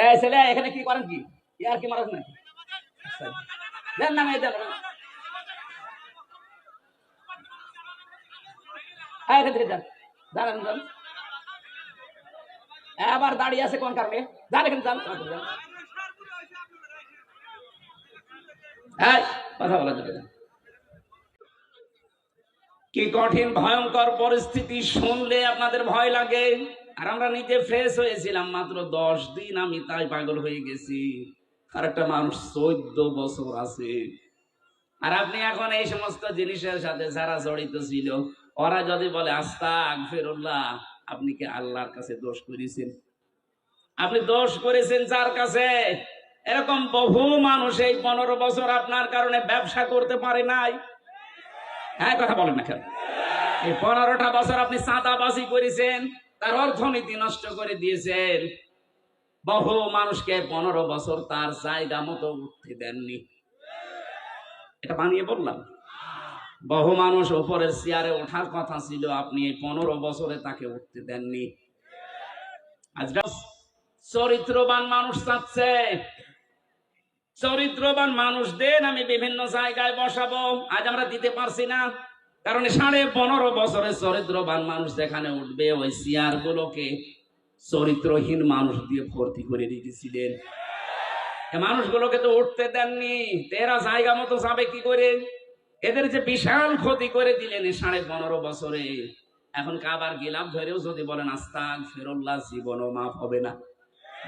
এই ছেলে এখানে কি করেন কি আর কি মারাস নাকি দেন না মেয়ে দেন এখান থেকে যান দাঁড়ান যান আবার দাঁড়িয়ে আছে কোন কারণে যান এখানে যান কথা বলা যাবে না কি কঠিন ভয়ঙ্কর পরিস্থিতি শুনলে আপনাদের ভয় লাগে আর আমরা নিজে ফ্রেশ হয়েছিলাম মাত্র 10 দিন আমি তাই পাগল হয়ে গেছি আর একটা মানুষ 14 বছর আছে আর আপনি এখন এই সমস্ত জিনিসের সাথে যারা জড়িত ছিল ওরা যদি বলে আস্তাগফিরুল্লাহ আপনি কি আল্লাহর কাছে দোষ করেছেন আপনি দোষ করেছেন যার কাছে এরকম বহু মানুষ এই 15 বছর আপনার কারণে ব্যবসা করতে পারে নাই হ্যাঁ কথা বলেন না কেন এই 15টা বছর আপনি চাঁদাবাজি করেছেন তার অর্থনীতি নষ্ট করে দিয়েছেন বহু মানুষকে 15 বছর তার জায়গা মতো উঠতে দেননি এটা বানিয়ে বললাম বহু মানুষ উপরের চেয়ারে ওঠার কথা ছিল আপনি এই 15 বছরে তাকে উঠতে দেননি আজকে চরিত্রবান মানুষ চাচ্ছে চরিত্রবান মানুষ দেন আমি বিভিন্ন জায়গায় বসাবো আজ আমরা দিতে পারছি না কারণ 15.5 বছরে চরিত্রবান মানুষ যেখানে উঠবে ওই চেয়ার গুলোকে চরিত্রহীন মানুষ দিয়ে ভর্তি করে দিয়েছিলেন মানুষগুলোকে তো উঠতে দেননি তেরা জায়গা মতো যাবে কি করে এদের যে বিশাল ক্ষতি করে দিলেন 15.5 বছরে এখন কাবার গিলাফ ধরেও যদি বলেন আস্তাগফিরুল্লাহ জীবনও মাফ হবে না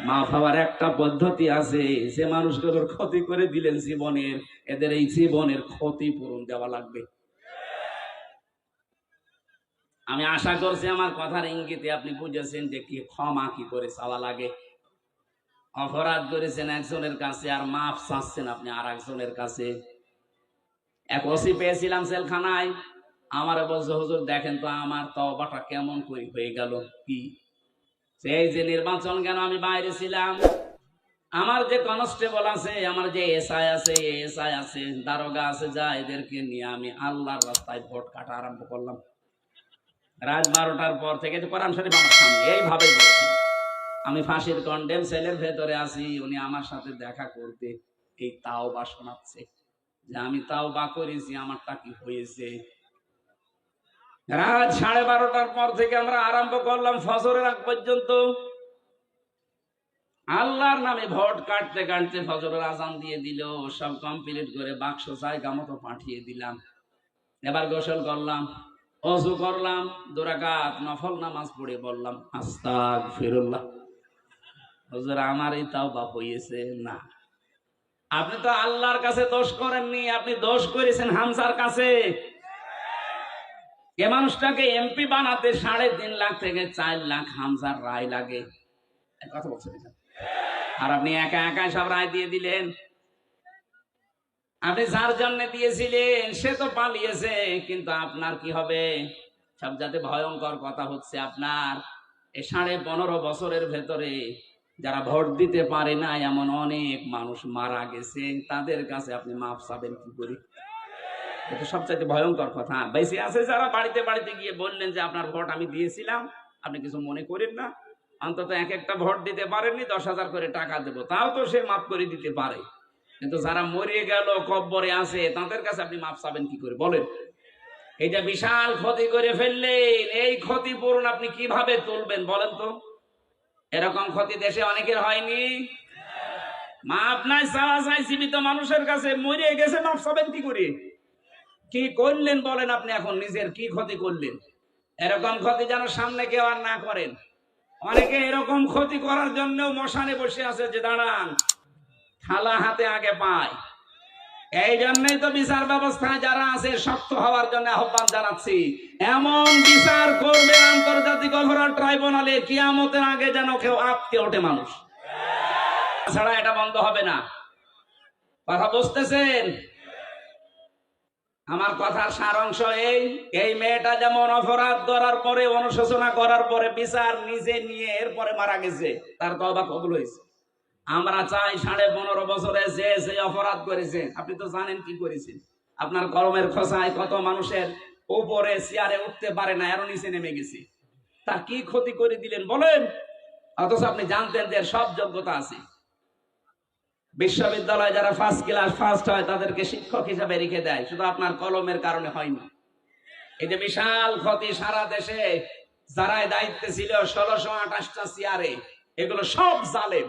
মাফ হওয়ার একটা পদ্ধতি আছে যে মানুষগুলোর ক্ষতি করে দিলেন জীবনের এদের এই জীবনের ক্ষতিপূরণ দেওয়া লাগবে আমি আশা করছি আমার কথার ইঙ্গিতে আপনি বুঝেছেন যে কি ক্ষমা কি করে চাওয়া লাগে অপরাধ করেছেন একজনের কাছে আর মাফ চাচ্ছেন আপনি আর একজনের কাছে এক ওসি পেয়েছিলাম জেলখানায় আমার বলছে হুজুর দেখেন তো আমার তওবাটা কেমন করে হয়ে গেল কি সেই যে নির্বাচন কেন আমি বাইরে ছিলাম আমার যে কনস্টেবল আছে আমার যে এসআই আছে দারোগা আছে যা এদেরকে নিয়ে আমি আল্লাহর রাস্তায় ভোট কাটা আরম্ভ করলাম রাত 12টার পর থেকে তো কোরআন শরীফ আমার সামনে এইভাবে বলছি আমি ফাঁসির কন্ডেম সেলের ভেতরে আছি উনি আমার সাথে দেখা করতে এই তাওবা শোনাচ্ছে যে আমি তাওবা করেছি আমারটা কি হয়েছে রাত 12:30টার পর থেকে আমরা আরম্ভ করলাম ফজরের আগ পর্যন্ত আল্লাহর নামে ভোট কাটতে কাটতে ফজরের আজান দিয়ে দিল সব কমপ্লিট করে বাক্স জায়গা মতো পাঠিয়ে দিলাম এবার গোসল করলাম ওযু করলাম 2 রাকাত নফল নামাজ পড়ে বললাম আস্তাগফিরুল্লাহ হুজুর আমার এই তাওবা হয়েছে না আপনি তো আল্লাহর কাছে দোষ করেননি আপনি দোষ করেছেন হামজার কাছে এ মানুষটাকে এমপি বানাতে 3.5 লাখ থেকে 4 লাখ হামজার রায় লাগে কথা বলছেন আর আপনি একা একা সব রায় দিয়ে দিলেন আপনি যার জন্য দিয়েছিলেন সে তো পালিয়েছে কিন্তু আপনার কি হবে সবচেয়ে ভয়ঙ্কর কথা হচ্ছে আপনার এই 15.5 বছরের ভেতরে যারা ভোট দিতে পারে না এমন অনেক মানুষ মারা গেছে তাদের কাছে আপনি মাফ চাবেন কি করে এটা সবচেয়ে ভয়ঙ্কর কথা বেশি আছে যারা বাড়িতে বাড়িতে গিয়ে বললেন যে আপনার ভোট আমি দিয়েছিলাম আপনি কিছু মনে করেন না অন্তত এক একটা ভোট দিতে পারেননি 10,000 করে টাকা দেবো তাও তো সে মাফ করে দিতে পারে কিন্তু যারা মরে গেল কব্বরে আছে তাদের কাছে আপনি মাফ চাবেন কি করে বলেন এই যে বিশাল ক্ষতি করে ফেললেন এই ক্ষতিপূরণ আপনি কিভাবে তুলবেন বলেন তো এরকম ক্ষতি দেশে অনেকের হয়নি মাফ নাই চাওয়া চাই জীবিত মানুষের কাছে মরে গেছে মাফ চাবেন কি করে কি করলেন বলেন আপনি এখন নিজের কি ক্ষতি করলেন এরকম ক্ষতি যেন সামনে কেউ আর না করেন অনেকে এরকম ক্ষতি করার জন্য মশানে বসে আছে যে দাঁড়ান থালা হাতে আগে পায় এই জন্যই তো বিচার ব্যবস্থায় যারা আছে শক্ত হওয়ার জন্য আহ্বান জানাচ্ছি এমন বিচার করবে আন্তর্জাতিক অপরাধ ট্রাইব্যুনালে কিয়ামতের আগে যেন কেউ আটকে ওঠে মানুষ ছাড়া এটা বন্ধ হবে না কথা বুঝতেছেন আমার কথার সারাংশ এই মেয়েটা যেমন অপরাধ করার পরে অনুশোচনা করার পরে বিচার নিজে নিয়ে এরপরে মারা গেছে তার তওবা কবুল হয়েছে আমরা চাই 15.5 বছরে যে অপরাধ করেছে আপনি তো জানেন কি করেছেন আপনার কলমের খোসায় কত মানুষের উপরে চেয়ারে উঠতে পারে না এর নিচে নেমে গেছে তার কি ক্ষতি করে দিলেন বলেন অথচ আপনি জানতেন যে এর সব যোগ্যতা আছে। বিশ্ববিদ্যালয়ে যারা ফার্স্ট ক্লাস ফার্স্ট হয় তাদেরকে শিক্ষক হিসাবে রেখে দেয়, শুধু আপনার কলমের কারণে হয়নি। এই যে বিশাল ক্ষতি সারা দেশে যারা দায়িত্বে ছিল 1628টা চেয়ারে, এগুলো সব জালেম।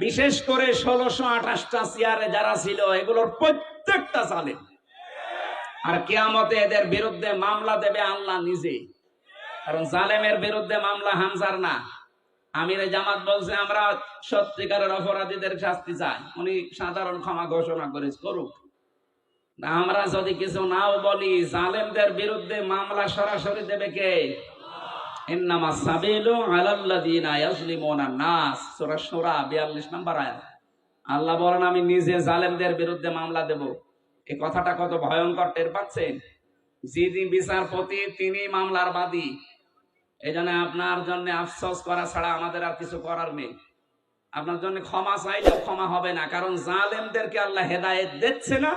বিশেষ করে 1628টা চেয়ারে যারা ছিল এগুলোর প্রত্যেকটা জালেম। আর কিয়ামতে এদের বিরুদ্ধে মামলা দেবে আল্লাহ নিজে, কারণ জালেমের বিরুদ্ধে মামলা হামজার না। আমিরে জামাত বলছে আমরা সত্যিকারের অপরাধীদের শাস্তি চাই, উনি সাধারণ ক্ষমা ঘোষণা করে করুক। আমরা যদি কিছু নাও বলি, জালেমদের বিরুদ্ধে মামলা সরাসরি দেবে কে? ইন্নামাস সাবিলু আলাল্লাযিনা ইয়াজলিমুনা নাস, সূরা শূরা 42 নম্বর আয়াত। আল্লাহ বলেন আমি নিজে জালেমদের বিরুদ্ধে মামলা দেব। এই কথাটা কত ভয়ঙ্কর টের পাচ্ছেন? যিনি বিচারপতি তিনি মামলার বাদী। এই জন্য আপনার জন্য আফসোস করা ছাড়া আমাদের আর কিছু করার নেই। আপনার জন্য ক্ষমা চাইলেও ক্ষমা হবে না, কারণ জালেমদেরকে আল্লাহ হেদায়েত দিচ্ছে না,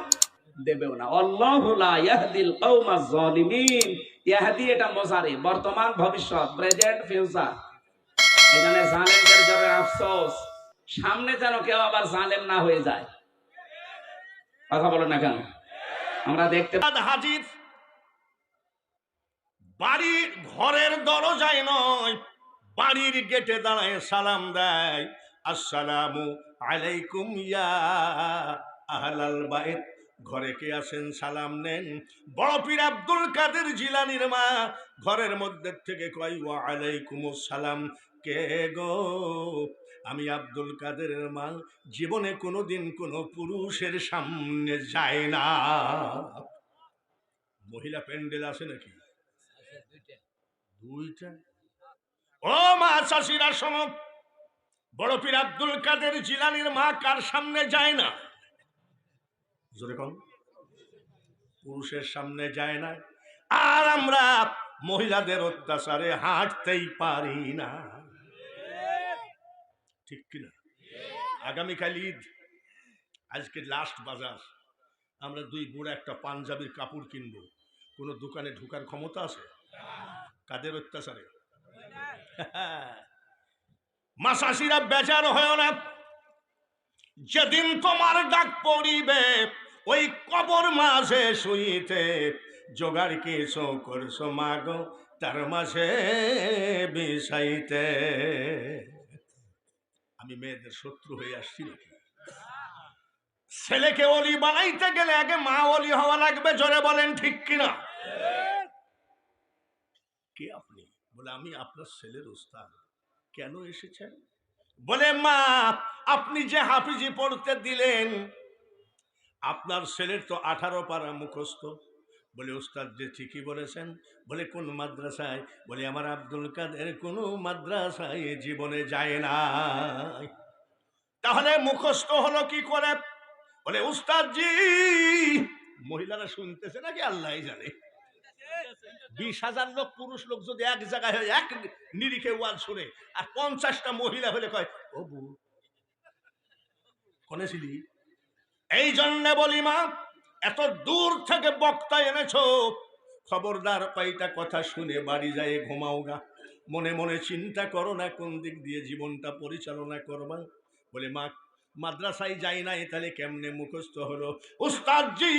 দেবেও না। আল্লাহু লা ইয়াহদিল কওমাজ জালিমিন। ইয়াহদি এটা মুজারি, বর্তমান ভবিষ্যৎ, প্রেজেন্ট ফিউচার। এই জন্য জালেমদের জন্য আফসোস, সামনে যেন কেউ আবার জালেম না হয়ে যায়। কথা বলেন না কেন? আমরা দেখতে হাজির বাড়ির ঘরের দরজায় নয়, বাড়ির গেটে দাঁড়ায় সালাম দেয়, আসসালামু আলাইকুম ইয়া আহলাল বাইত। ঘরে কে আসেন সালাম নেন। বড় পীর আব্দুল কাদের জিলানীর মা ঘরের মধ্যে থেকে কয় ওয়া আলাইকুমুস সালাম। কে গো? আমি আব্দুল কাদেরের মা, জীবনে কোনোদিন কোনো পুরুষের সামনে যায় না। মহিলা প্যান্ডেল আছে নাকি? দুইটা। ও মা চাষিরা শোনো, বড় পীর আব্দুল কাদের জিলানীর মা কার সামনে যায় না? জোরে কোন? পুরুষের সামনে যায় না। আর আমরা মহিলাদের অত্যাচারে হাঁটতেই পারি না, ঠিক কিনা? আগামীকাল ঈদ, আজকে লাস্ট বাজার। আমরা দুই বুড়া একটা পাঞ্জাবির কাপড় কিনবো, কোনো দোকানে ঢোকার ক্ষমতা আছে? কাদের অত্যাচারে? মাসাসিরা বেজার হয় না। যেদিন তোমার ডাক পড়িবে ওই কবর মাঝে শুইতে, জোগাড় কিছু করছো মাগো তার মাঝে বিষাইতে। আমি মেয়েদের শত্রু হয়ে আসছি নাকি? ছেলেকে অলি বানাইতে গেলে আগে মা অলি হওয়া লাগবে, জোরে বলেন ঠিক কিনা? কে আপনি? বলে আমি আপনার ছেলের উস্তাদ। কেন এসেছেন? বলে মা আপনি যে হাফিজি পড়তে দিলেন, আপনার ছেলের তো 18 পারা মুখস্থ। বলে উস্তাদ যে ঠিকই বলেছেন। বলে কোন মাদ্রাসায়? বলে আমার আব্দুল কাদের কোনো মাদ্রাসায় জীবনে যায় না। তাহলে মুখস্থ হলো কি করে? বলে উস্তাদ জি, মহিলারা শুনতেছে নাকি আল্লাহ জানে। 20,000 লোক পুরুষ লোক যদি এক জায়গায় হয়, এক নিরিখে ওয়াজ শুনে, আর 50টা মহিলা হলে কয় ও বউ কোনে ছিলি? এই জন্য বলি মা, এত দূর থেকে বক্তা এনেছো, খবরদার কয়টা কথা শুনে বাড়ি যায় ঘুমাও গা। মনে মনে চিন্তা করো না কোন দিক দিয়ে জীবনটা পরিচালনা করবা। বলে মা মাদ্রাসায় যাই নাই, তাহলে কেমনে মুখস্থ হলো? উস্তাদ জি,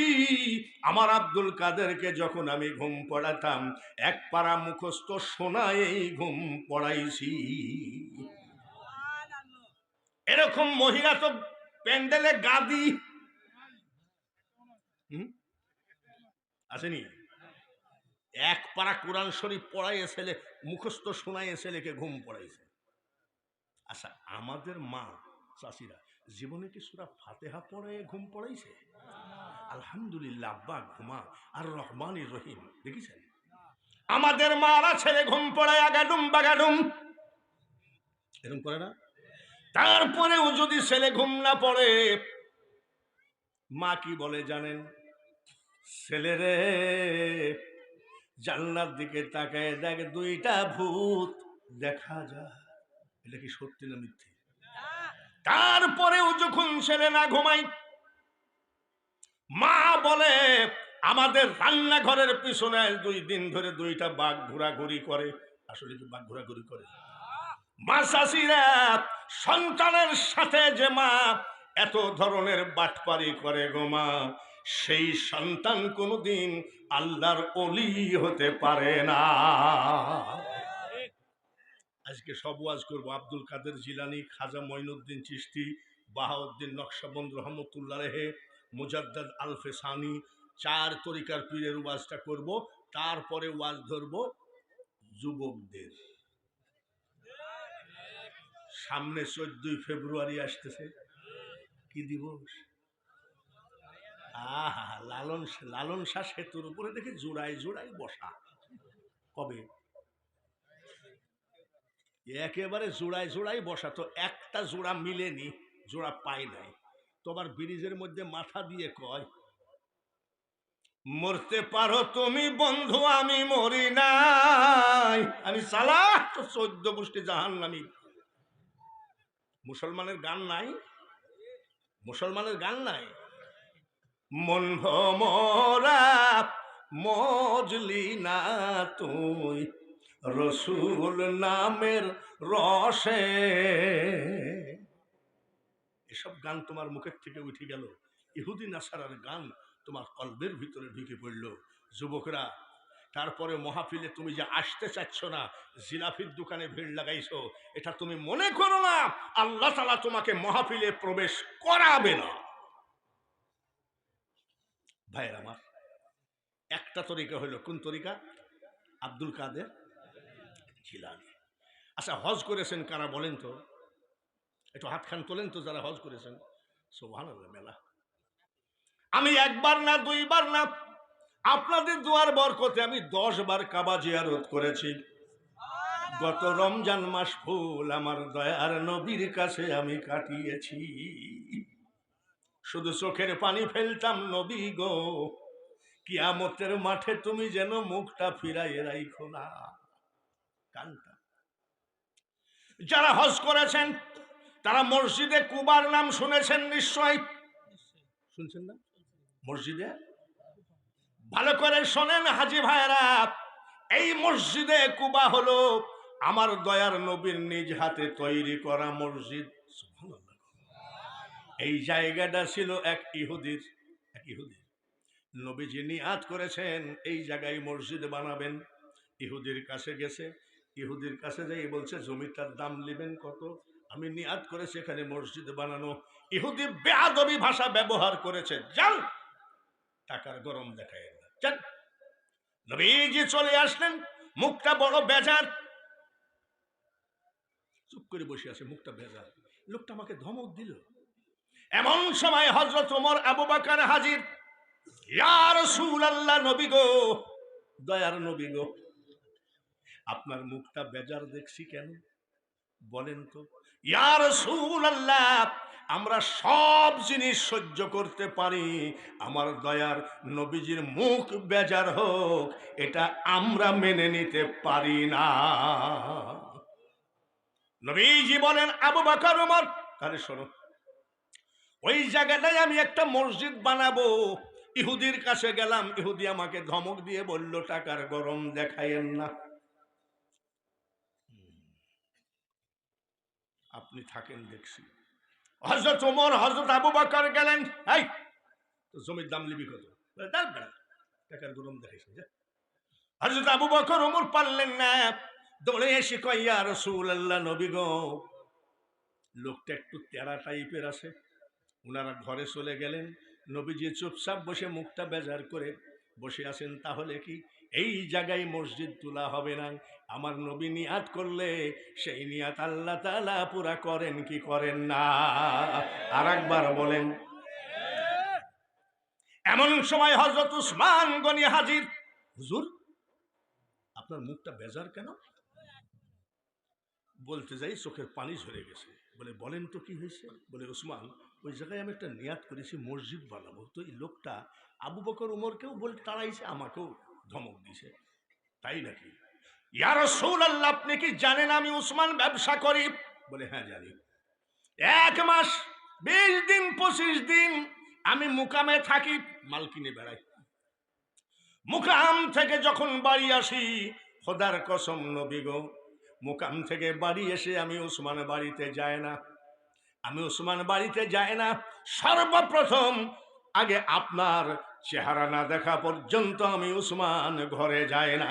আমার আব্দুল কাদেরকে যখন আমি ঘুম পড়াতাম, এক পারা মুখস্থ শোনায়েই ঘুম পড়াইছি। এরকম মহিলা তো প্যান্ডেলে গাদি আসেনি। এক পারা কোরআন শরীফ পড়াইয়ে ছেলে মুখস্থ শোনাইয়ে ছেলেকে ঘুম পড়াইছে। আচ্ছা, আমাদের মা চাষিরা জীবনে কি সূরা ফাতিহা পড়াইয়ে ঘুম পড়াইছে? আলহামদুলিল্লাহ আব্বা ঘুমা আর রহমানির রহিম দেখেছেন? আমাদের মারা ছেলে ঘুম পড়ায় আগাডুম বাগাডুম এরকম করে না? তারপরেও যদি ছেলে ঘুম না পড়ে, মা কি বলে জানেন? ছেলেরে জান্নার দিকে তাকায় দেখ, দুইটা ভূত দেখা যায়। এটা কি সত্যি না মিথ্যে? তারপরেও যখন ছেলে না ঘুমায়, মা বলে আমাদের রান্নাঘরের পিছনে 2 দিন ধরে 2টা বাঘ ঘোরাঘুরি করে। আসলে কি বাঘ ঘোরাঘুরি করে? মা চাষিরা, সন্তানের সাথে যে মা এত ধরনের বাটপারি করে গো মা, সেই সন্তান কোনোদিন আল্লাহর ওলি হতে পারে না। আজকে সব ওয়াজ করবো আব্দুল কাদের জিলানী, খাজা মঈনুদ্দিন চিশতি, বাহাউদ্দিন নকশবন্দ রহমতুল্লাহ রেহে, মুজাদ্দাদ আলফে সানি, 4 তরিকার পীরের ওয়াজটা করব। তারপরে ওয়াজ ধরবো যুবকদের। সামনে 14ই ফেব্রুয়ারি আসতেছে, কি দিবস? আহা, লালন শাহ সেতুর উপরে দেখি জোড়ায় জোড়ায় বসা। কবে? একেবারে জোড়ায় জোড়ায় বসা, তো একটা জোড়া মিলেনি, জোড়া পাই নাই। তোমার ব্রিজের মধ্যে মাথা দিয়ে কয়, মরতে পারো তুমি বন্ধু, আমি মরি নাই, আমি সালাহ তো 14 গোষ্ঠী জাহান্নামী। মুসলমানের গান নাই? মুসলমানের গান নাই? মন ভমরা মজলি না তুই রসুল নামের রসে। এসব গান তোমার মুখের থেকে উঠে গেল, ইহুদি নাসারার গান তোমার কলবের ভিতরে ঢুকে পড়ল। যুবকরা, তারপরে মহাফিলে তুমি যে আসতে চাচ্ছ না, জিলাফির দোকানে ভিড় লাগাইছো, এটা তুমি মনে করো না আল্লাহ তাআলা তোমাকে মহাফিলে প্রবেশ করাবে না। ভাইয়ের আমার, একটা তরিকা হলো, কোন তরিকা? আব্দুল কাদের জিলানী। আচ্ছা, হজ করেছেন কারা বলেন তো? একটু হাতখান তোলেন তো যারা হজ করেছেন। সুবহানাল্লাহ, মেলা। আমি একবার না, দুইবার না, আপনাদের দুয়ার বরকতে আমি 10 বার কাবা জিয়ারত করেছি। গত রমজান মাস ফুল আমার দয়ার নবীর কাছে আমি কাটিয়েছি। শুধু চোখের পানি ফেলতাম, নবী গো কিয়ামতের মাঠে তুমি যেন মুখটা ফিরাইয়ে রাখো না। কান্তা। যারা হজ করেছেন তারা মসজিদে কুবার নাম শুনেছেন নিশ্চয়, শুনছেন না? মসজিদে, ভালো করে শোনেন হাজী ভাইরা, এই মসজিদে কুবা হলো আমার দয়ার নবীর নিজ হাতে তৈরি করা মসজিদ। সুবহানাল্লাহ। এই জায়গাটা ছিল এক ইহুদির। নবীজি নিয়াত করেছেন এই জায়গায় মসজিদ বানাবেন। ইহুদির কাছে গেছে, ইহুদির কাছে যাই বলছে জমিটার দাম নেবেন কত? আমি নিয়াত করেছি এখানে মসজিদ বানানো। ইহুদি বেয়াদবি ভাষা ব্যবহার করেছে, যান টাকার গরম দেখায় না, যান। নবীজি চলে আসলেন, মুখটা বড় বেজার, চুপ করে বসে আছে, মুখটা বেজার। লোকটা আমাকে ধমক দিল। এমন সময় হযরত ওমর আবু বকর হাজির। ইয়া রাসূলুল্লাহ, নবী গো, দয়ার নবী গো, আপনার মুখটা বেজার দেখছি কেন বলেন তো? ইয়া রাসূলুল্লাহ, আমরা সব জিনিস সহ্য করতে পারি, আমার দয়ার নবীজির মুখ বেজার হোক এটা আমরা মেনে নিতে পারি না। নবীজি বলেন, আবু বকর, ওমর, তাহলে শোনো, ওই জায়গাটায় আমি একটা মসজিদ বানাবো। ইহুদির কাছে গেলাম, ইহুদি আমাকে ধমক দিয়ে বলল টাকার গরম দেখায়েন না। আপনি থাকেন দেখছি। হযরত ওমর, হযরত আবু বকর গেলেন, এই তো জমির দাম লিবি কত? টাকার গরম দেখাইছেন। হযরত আবু বকর ওমর পারলেন না, দৌড়ে এসে কয়, ইয়া রাসূলুল্লাহ, নবী গো, লোকটা একটু তেরা টাইপের আছে। ওনারা ঘরে চলে গেলেন। নবীজি চুপচাপ বসে মুখটা বেজার করে বসে আছেন। তাহলে কি এই জায়গায় মসজিদ তোলা হবে না? আমার নবী নিয়াত করলে সেই নিয়াত আল্লাহ তাআলা পুরা করেন কি করেন না? আর একবার বলেন। এমন সময় হযরত উসমান গনি হাজির। হুজুর, আপনার মুখটা বেজার কেন? বলতে যাই চোখের পানি ঝরে গেছে। বলে, বলেন তো কি হয়েছে? বলে, উসমান, ওই জায়গায় আমি একটা নিয়াত করেছি মসজিদ বানাবো, তো এই লোকটা আবু বকর উমরকেও বলে তাড়াইছে, আমাকেও ধমক দিছে। তাই নাকি? ইয়া রাসূলুল্লাহ, আপনি কি জানেন আমি উসমান ব্যবসা করি? বলে, হ্যাঁ জানি। 1 মাস 20 দিন 25 দিন আমি মুকামে থাকি, মাল কিনে বেড়াই। মুকাম থেকে যখন বাড়ি আসি, খোদার কসম নবী গো, মুকাম থেকে বাড়ি এসে আমি উসমান বাড়িতে যাই না, আমি উসমান বাড়িতে যাই না। সর্বপ্রথম আগে আপনার চেহারা না দেখা পর্যন্ত আমি উসমান ঘরে যাই না।